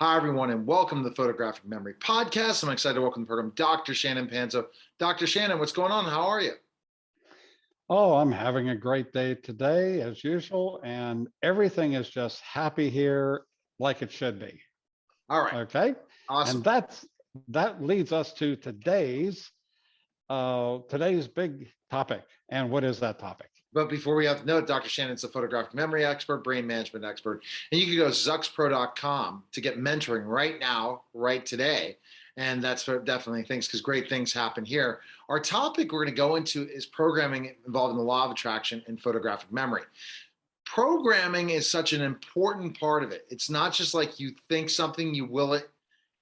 Hi, everyone, and welcome to the Photographic Memory Podcast. I'm excited to welcome to the program Dr. Shannon Panzo. Dr. Shannon, what's going on? How are you? Oh, I'm having a great day today, as usual, and everything is just happy here like it should be. All right. Okay. Awesome. And that leads us to today's big topic. And what is that topic? But before we have to know, Dr. Shannon's a photographic memory expert, brain management expert, and you can go to zuxpro.com to get mentoring right now, right today. And that's definitely things, because great things happen here. Our topic we're going to go into is programming involving the law of attraction and photographic memory. Programming is such an important part of it. It's not just like you think something, you will it,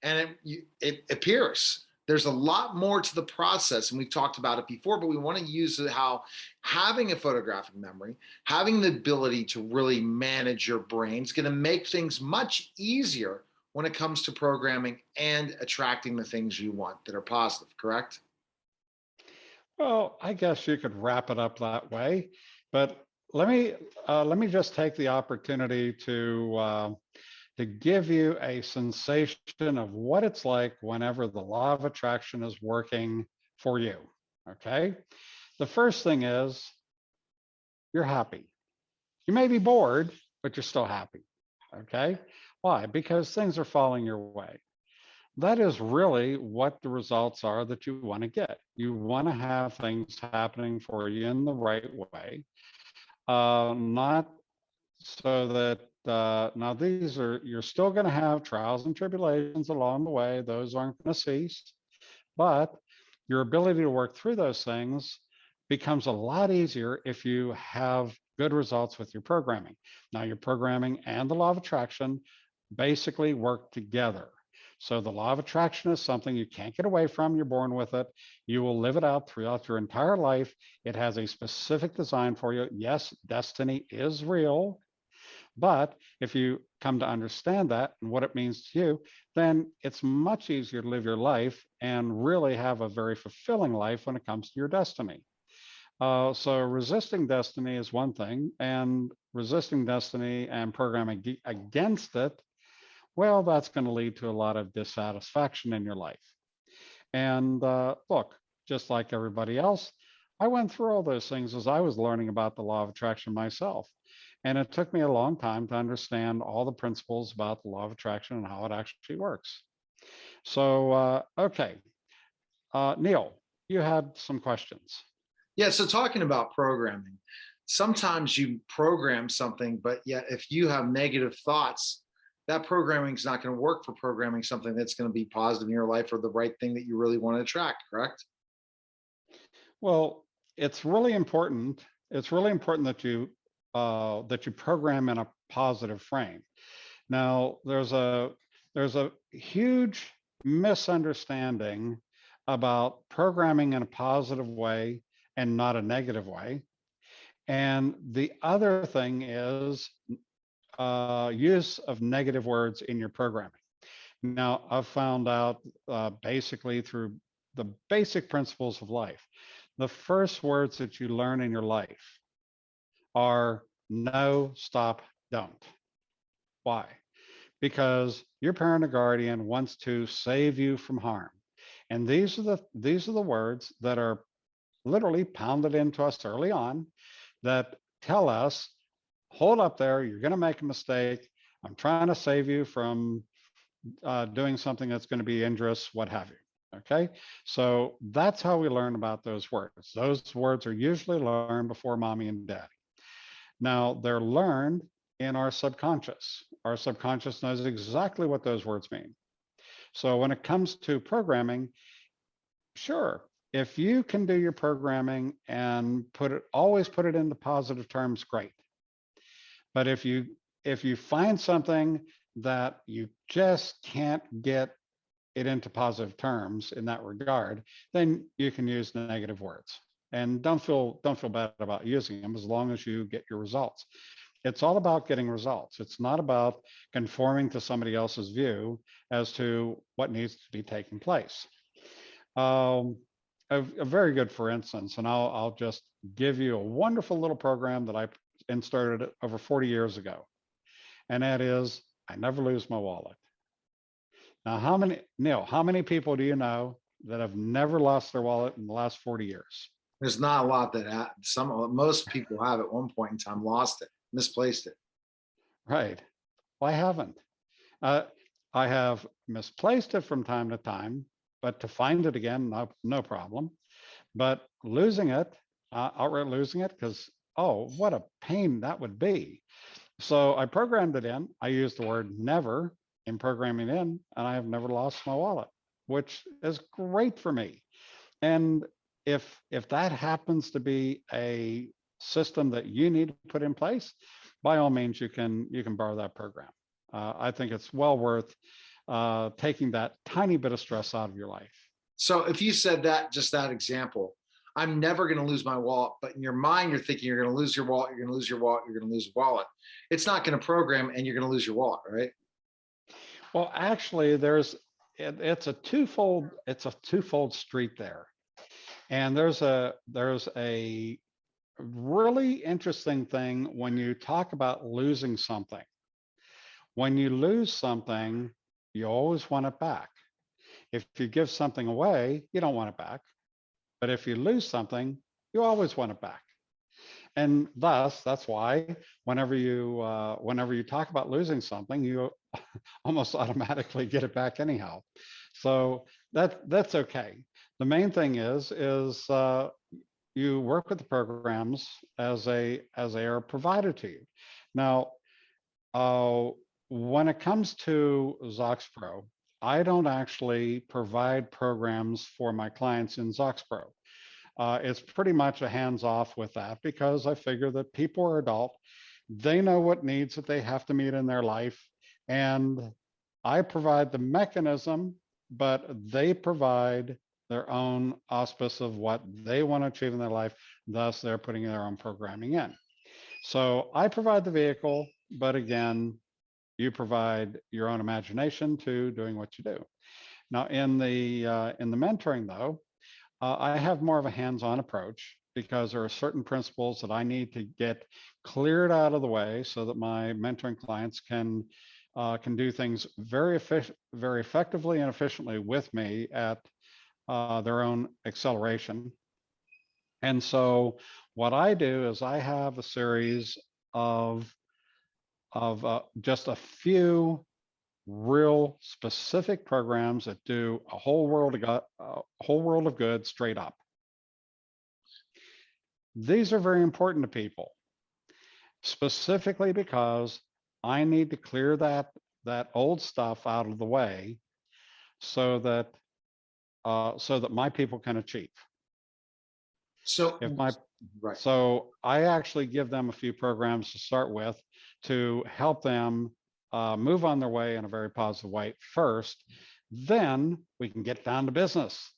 and it appears. There's a lot more to the process, and we've talked about it before, but we want to use how having a photographic memory, having the ability to really manage your brain is going to make things much easier when it comes to programming and attracting the things you want that are positive, correct? Well, I guess you could wrap it up that way, but let me just take the opportunity to give you a sensation of what it's like whenever the law of attraction is working for you. Okay. The first thing is you're happy. You may be bored, but you're still happy. Okay. Why? Because things are falling your way. That is really what the results are that you want to get. You want to have things happening for you in the right way, not so that now you're still going to have trials and tribulations along the way. Those aren't going to cease, but your ability to work through those things becomes a lot easier if you have good results with your programming. Now, your programming and the law of attraction basically work together. So the law of attraction is something you can't get away from. You're born with it. You will live it out throughout your entire life. It has a specific design for you. Yes, destiny is real. But if you come to understand that and what it means to you, then it's much easier to live your life and really have a very fulfilling life when it comes to your destiny. So resisting destiny is one thing, and resisting destiny and programming against it, well, that's going to lead to a lot of dissatisfaction in your life. And look, just like everybody else, I went through all those things as I was learning about the law of attraction myself. And it took me a long time to understand all the principles about the law of attraction and how it actually works. So, okay, Neil, you had some questions. Yeah, so talking about programming, sometimes you program something, but yet if you have negative thoughts, that programming is not going to work for programming something that's going to be positive in your life or the right thing that you really want to attract, correct? Well, it's really important. It's really important that you program in a positive frame. Now, there's a huge misunderstanding about programming in a positive way and not a negative way. And the other thing is use of negative words in your programming. Now, I've found out basically through the basic principles of life, the first words that you learn in your life are no, stop, don't. Why? Because your parent or guardian wants to save you from harm. And these are the words that are literally pounded into us early on that tell us, hold up there, you're going to make a mistake. I'm trying to save you from doing something that's going to be injurious, what have you. Okay. So that's how we learn about those words. Those words are usually learned before mommy and daddy. Now, they're learned in our subconscious. Our subconscious knows exactly what those words mean. So when it comes to programming, sure, if you can do your programming and always put it into positive terms, great. But if you find something that you just can't get it into positive terms in that regard, then you can use negative words. And don't feel bad about using them as long as you get your results. It's all about getting results. It's not about conforming to somebody else's view as to what needs to be taking place. Um, a very good, for instance, and I'll just give you a wonderful little program that I started over 40 years ago, and that is I never lose my wallet. Now, how many people do you know that have never lost their wallet in the last 40 years? There's not a lot that most people have at one point in time lost it, misplaced it. Right. Well, I haven't. Uh, I have misplaced it from time to time, but to find it again, no problem. But losing it, outright losing it, because, oh, what a pain that would be. So I programmed it in. I used the word never in programming in, and I have never lost my wallet, which is great for me. And if that happens to be a system that you need to put in place, by all means, you can borrow that program. I think it's well worth taking that tiny bit of stress out of your life. So if you said that, just that example, I'm never going to lose my wallet, but in your mind, you're thinking you're going to lose your wallet, you're going to lose your wallet, you're going to lose your wallet. It's not going to program and you're going to lose your wallet, right? Well, actually, it's a twofold street there. And there's a really interesting thing when you talk about losing something. When you lose something, you always want it back. If you give something away, you don't want it back. But if you lose something, you always want it back. And thus, that's why whenever you talk about losing something, you almost automatically get it back anyhow. So that's okay. The main thing is you work with the programs as they are provided to you. Now, when it comes to ZoxPro, I don't actually provide programs for my clients in ZoxPro. It's pretty much a hands-off with that because I figure that people are adult. They know what needs that they have to meet in their life. And I provide the mechanism, but they provide their own auspice of what they want to achieve in their life. Thus, they're putting their own programming in. So I provide the vehicle, but again, you provide your own imagination to doing what you do. Now, in the mentoring, though, I have more of a hands-on approach because there are certain principles that I need to get cleared out of the way so that my mentoring clients can do things very effectively and efficiently with me at their own acceleration. And so what I do is I have a series of just a few real specific programs that do a whole world of good straight up. These are very important to people, specifically because I need to clear that old stuff out of the way so that my people can achieve. So right. So I actually give them a few programs to start with to help them move on their way in a very positive way first. Then we can get down to business,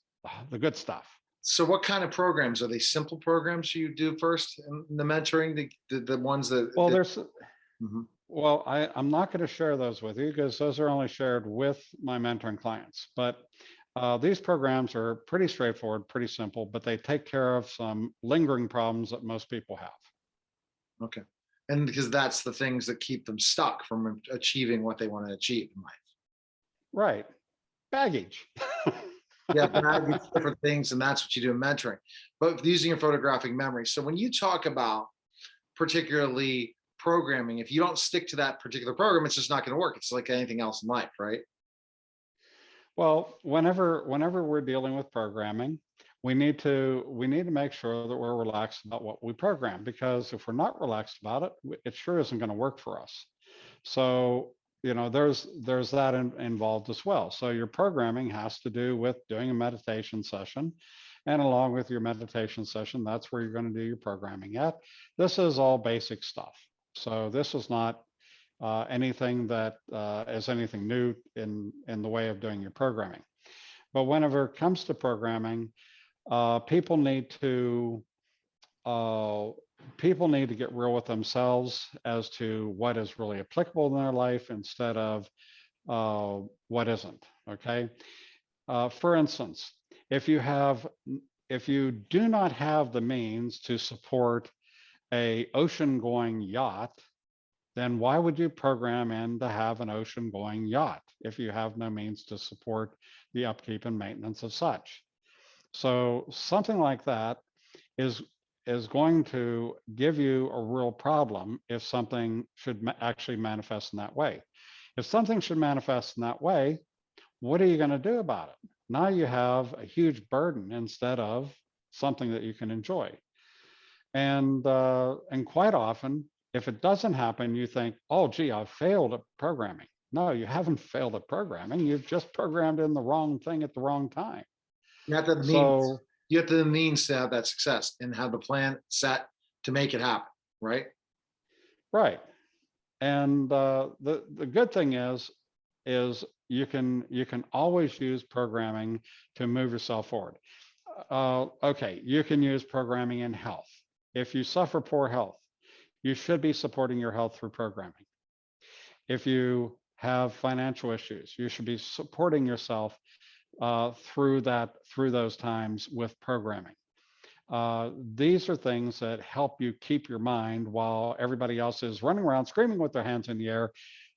the good stuff. So what kind of programs? Are they simple programs you do first in the mentoring, the ones that? Well, well, I'm not going to share those with you because those are only shared with my mentoring clients. But these programs are pretty straightforward, pretty simple, but they take care of some lingering problems that most people have. Okay. And because that's the things that keep them stuck from achieving what they want to achieve in life. Right. Baggage. Yeah, baggage, different things, and that's what you do in mentoring. But using your photographic memory. So when you talk about particularly programming, if you don't stick to that particular program, it's just not going to work. It's like anything else in life, right? Well, whenever we're dealing with programming, we need to make sure that we're relaxed about what we program, because if we're not relaxed about it, it sure isn't going to work for us. So, there's that involved as well. So your programming has to do with doing a meditation session, and along with your meditation session, that's where you're going to do your programming at. This is all basic stuff. So this is not anything that is anything new in the way of doing your programming. But whenever it comes to programming, people need to get real with themselves as to what is really applicable in their life instead of what isn't. Okay. For instance, if you do not have the means to support a ocean-going yacht, then why would you program in to have an ocean going yacht if you have no means to support the upkeep and maintenance of such? So something like that is is going to give you a real problem if something should actually manifest in that way. If something should manifest in that way, what are you going to do about it? Now you have a huge burden instead of something that you can enjoy. And quite often, if it doesn't happen, you think, "Oh, gee, I failed at programming." No, you haven't failed at programming. You've just programmed in the wrong thing at the wrong time. You have the means. So, You have the means to have that success and have the plan set to make it happen, right? right. And the good thing is you can always use programming to move yourself forward. Okay, you can use programming in health. If you suffer poor health, you should be supporting your health through programming. If you have financial issues, you should be supporting yourself through those times with programming. These are things that help you keep your mind while everybody else is running around screaming with their hands in the air.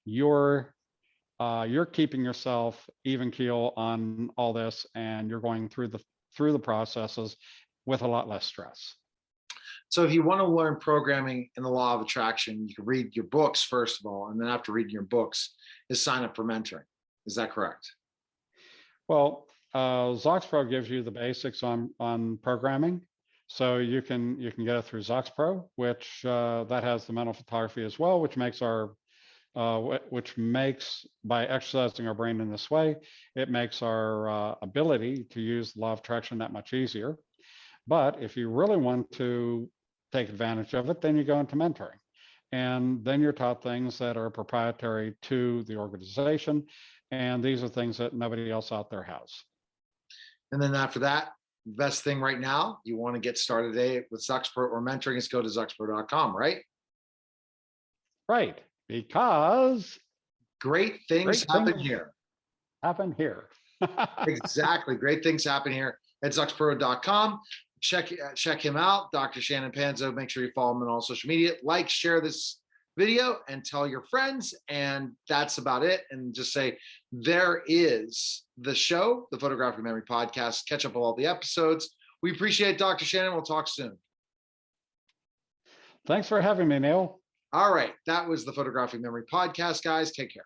You're keeping yourself even keel on all this, and you're going through the processes with a lot less stress. So if you want to learn programming and the law of attraction, you can read your books first of all, and then after reading your books, is sign up for mentoring. Is that correct? Well, ZoxPro gives you the basics on programming, so you can get it through ZoxPro, which that has the mental photography as well, which makes by exercising our brain in this way, it makes our ability to use the law of attraction that much easier. But if you really want to take advantage of it, then you go into mentoring. And then you're taught things that are proprietary to the organization. And these are things that nobody else out there has. And then after that, best thing right now, you want to get started today with Zuxpro or mentoring is go to Zuxpro.com, right? Right. Because Great things happen here. Happen here. Exactly. Great things happen here at Zuxpro.com. Check him out, Dr. Shannon Panzo. Make sure you follow him on all social media. Like, share this video, and tell your friends. And that's about it. And just say, there is the show, the Photographic Memory Podcast. Catch up on all the episodes. We appreciate Dr. Shannon. We'll talk soon. Thanks for having me, Neil. All right. That was the Photographic Memory Podcast, guys. Take care.